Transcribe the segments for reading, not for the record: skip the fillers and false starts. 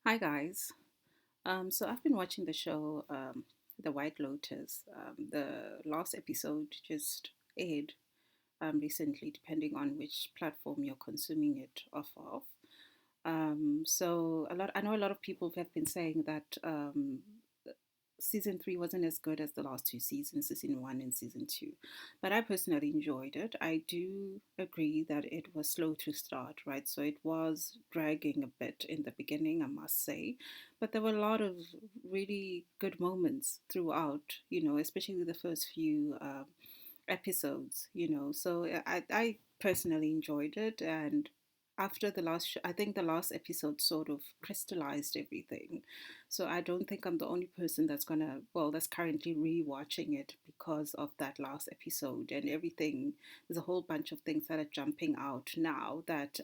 Hi guys. So I've been watching the show The White Lotus. The last episode just aired recently, depending on which platform you're consuming it off of. I know a lot of people have been saying that season three wasn't as good as the last two seasons, season one and season two. But I personally enjoyed it. I do agree that it was slow to start, right? So it was dragging a bit in the beginning, I must say. But there were a lot of really good moments throughout, especially the first few episodes, So I personally enjoyed it. And after the last I think the last episode sort of crystallized everything. So I don't think I'm the only person that's currently rewatching it because of that last episode and everything. There's a whole bunch of things that are jumping out now that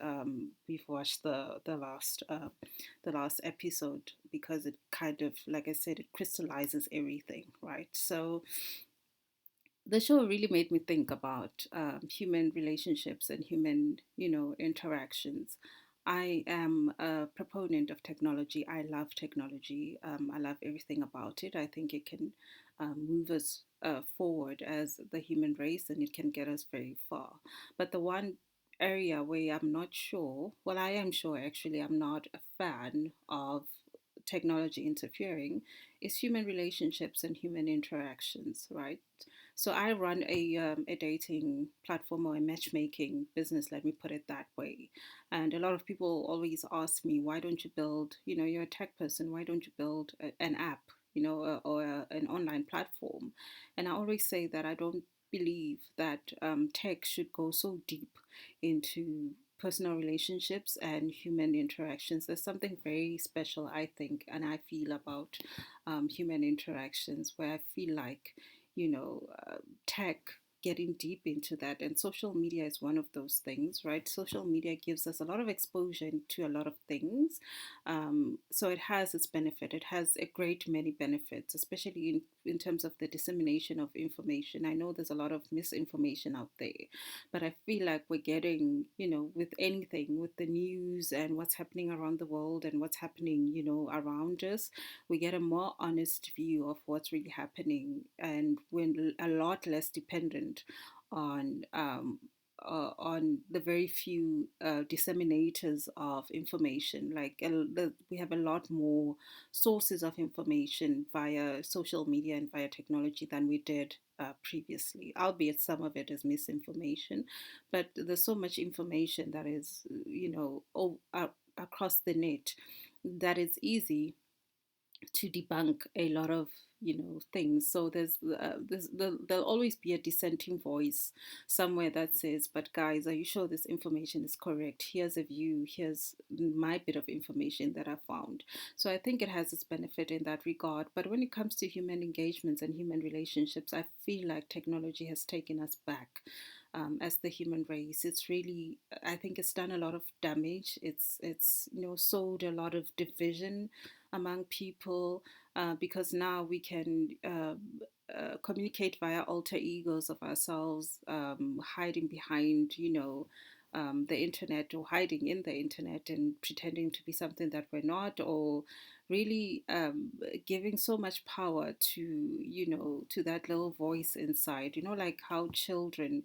we've watched the last episode, because it kind of, like I said, it crystallizes everything, right? So the show really made me think about human relationships and human, interactions. I am a proponent of technology. I love technology. I love everything about it. I think it can move us forward as the human race, and it can get us very far. But the one area where I'm not sure, well, I am sure actually, I'm not a fan of technology interfering, is human relationships and human interactions, right? So I run a dating platform or a matchmaking business, let me put it that way. And a lot of people always ask me, why don't you build, you're a tech person, why don't you build an app, an online platform? And I always say that I don't believe that tech should go so deep into personal relationships and human interactions. There's something very special, I think, and I feel about human interactions, where I feel like, tech getting deep into that, and social media is one of those things, right? Social media gives us a lot of exposure to a lot of things. So it has its benefit. It has a great many benefits, especially in terms of the dissemination of information. I know there's a lot of misinformation out there, but I feel like we're getting, with anything, with the news and what's happening around the world and what's happening, around us, we get a more honest view of what's really happening, and we're a lot less dependent on on the very few disseminators of information. Like we have a lot more sources of information via social media and via technology than we did previously, albeit some of it is misinformation. But there's so much information that is, across the net, that it's easy to debunk a lot of, things. So there'll always be a dissenting voice somewhere that says, but guys, are you sure this information is correct? Here's a view, here's my bit of information that I found. So I think it has its benefit in that regard. But when it comes to human engagements and human relationships, I feel like technology has taken us back. As the human race, it's really, I think it's done a lot of damage. It's sowed a lot of division among people, because now we can communicate via alter egos of ourselves, hiding behind, the internet, or hiding in the internet and pretending to be something that we're not, or really giving so much power to, to that little voice inside, like how children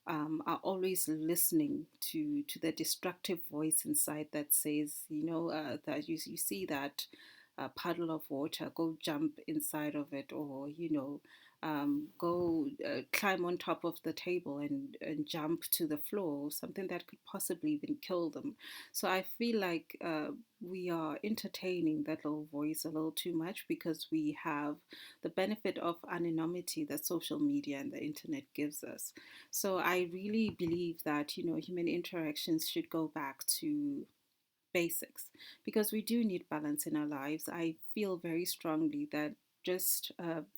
are always listening to the destructive voice inside that says, that you see that puddle of water, go jump inside of it, or go climb on top of the table and jump to the floor, something that could possibly even kill them. So I feel like we are entertaining that little voice a little too much, because we have the benefit of anonymity that social media and the internet gives us. So I really believe that, human interactions should go back to basics, because we do need balance in our lives. I feel very strongly that just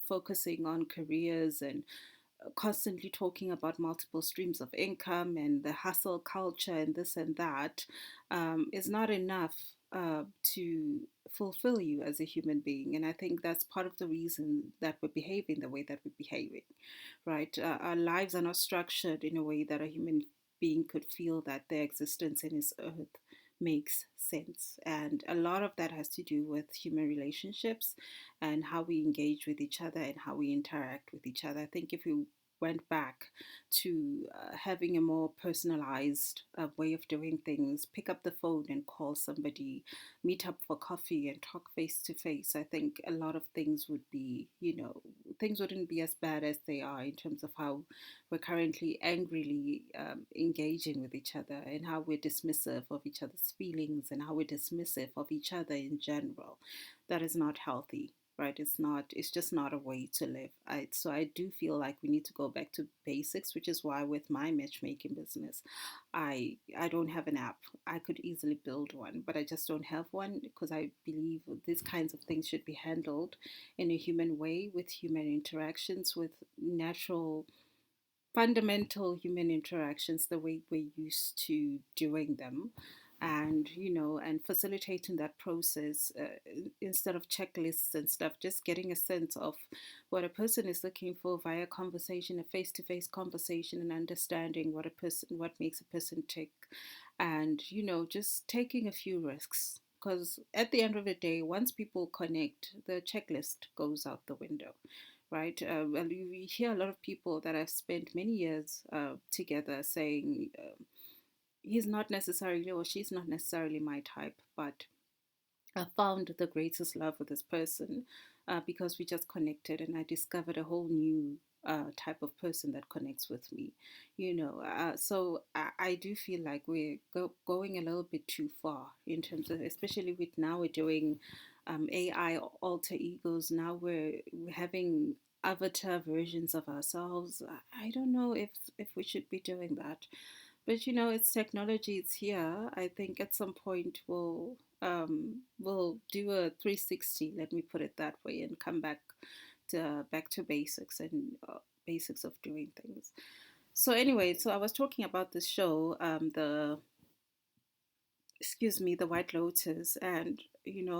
focusing on careers and constantly talking about multiple streams of income and the hustle culture and this and that is not enough to fulfill you as a human being. And I think that's part of the reason that we're behaving the way that we're behaving, right? Our lives are not structured in a way that a human being could feel that their existence in this earth makes sense. And a lot of that has to do with human relationships and how we engage with each other and how we interact with each other. I think if we went back to having a more personalized way of doing things, pick up the phone and call somebody, meet up for coffee and talk face to face, I think a lot of things would be, things wouldn't be as bad as they are in terms of how we're currently angrily engaging with each other and how we're dismissive of each other's feelings and how we're dismissive of each other in general. That is not healthy, right? It's just not a way to live. So I do feel like we need to go back to basics, which is why with my matchmaking business, I don't have an app. I could easily build one, but I just don't have one because I believe these kinds of things should be handled in a human way, with human interactions, with natural fundamental human interactions the way we're used to doing them, and and facilitating that process, instead of checklists and stuff, just getting a sense of what a person is looking for via conversation, a face-to-face conversation, and understanding what makes a person tick, and just taking a few risks, because at the end of the day, once people connect, the checklist goes out the window, right? Well, we hear a lot of people that have spent many years together saying, he's not necessarily or she's not necessarily my type, but I found the greatest love with this person because we just connected, and I discovered a whole new type of person that connects with me, so I do feel like we're going a little bit too far in terms of, especially with now we're doing AI alter egos. Now we're having avatar versions of ourselves. I don't know if we should be doing that, but it's technology. It's here. I think at some point we'll do a 360. Let me put it that way, and come back to basics and basics of doing things. So anyway, so I was talking about this show, the excuse me, the White Lotus, and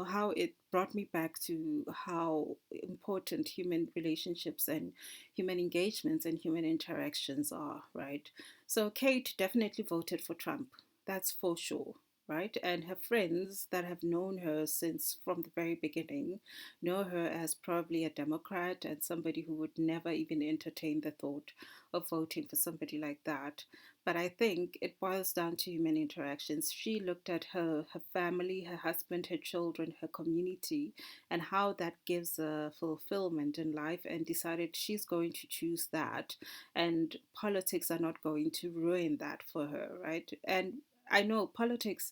how it brought me back to how important human relationships and human engagements and human interactions are, right? So Kate definitely voted for Trump, that's for sure, right? And her friends that have known her since from the very beginning know her as probably a Democrat and somebody who would never even entertain the thought of voting for somebody like that. But I think it boils down to human interactions. She looked at her family, her husband, her children, her community, and how that gives a fulfillment in life, and decided she's going to choose that. And politics are not going to ruin that for her, right? And I know politics,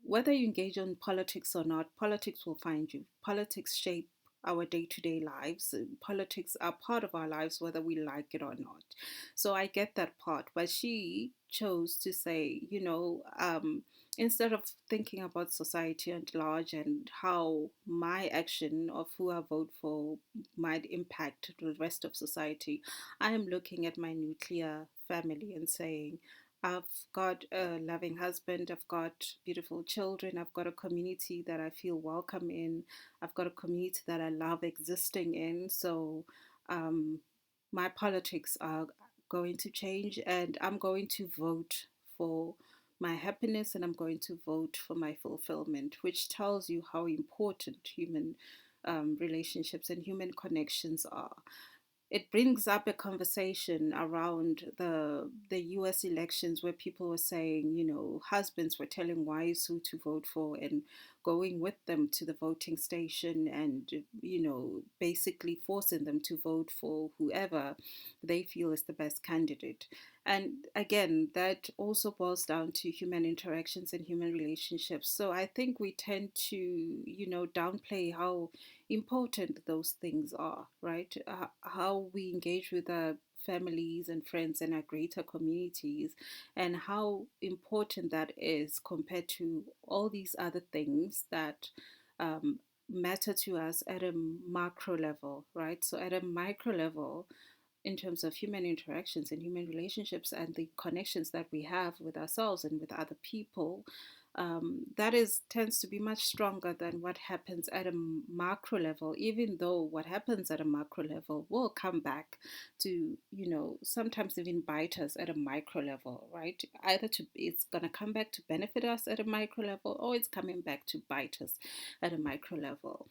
whether you engage on politics or not, politics will find you. Politics shape our day-to-day lives. Politics are part of our lives whether we like it or not. So I get that part, but she chose to say, instead of thinking about society at large and how my action of who I vote for might impact the rest of society, I am looking at my nuclear family and saying, I've got a loving husband, I've got beautiful children, I've got a community that I feel welcome in, I've got a community that I love existing in. So um, my politics are going to change, and I'm going to vote for my happiness, and I'm going to vote for my fulfillment, which tells you how important human relationships and human connections are. It brings up a conversation around the US elections, where people were saying, husbands were telling wives who to vote for and going with them to the voting station, and basically forcing them to vote for whoever they feel is the best candidate. And again, that also boils down to human interactions and human relationships. So I think we tend to, downplay how important those things are, right? How we engage with our families and friends and our greater communities, and how important that is compared to all these other things that matter to us at a macro level, right? So, at a micro level, in terms of human interactions and human relationships and the connections that we have with ourselves and with other people, that is tends to be much stronger than what happens at a macro level, even though what happens at a macro level will come back to, sometimes even bite us at a micro level, right? Either it's going to come back to benefit us at a micro level, or it's coming back to bite us at a micro level.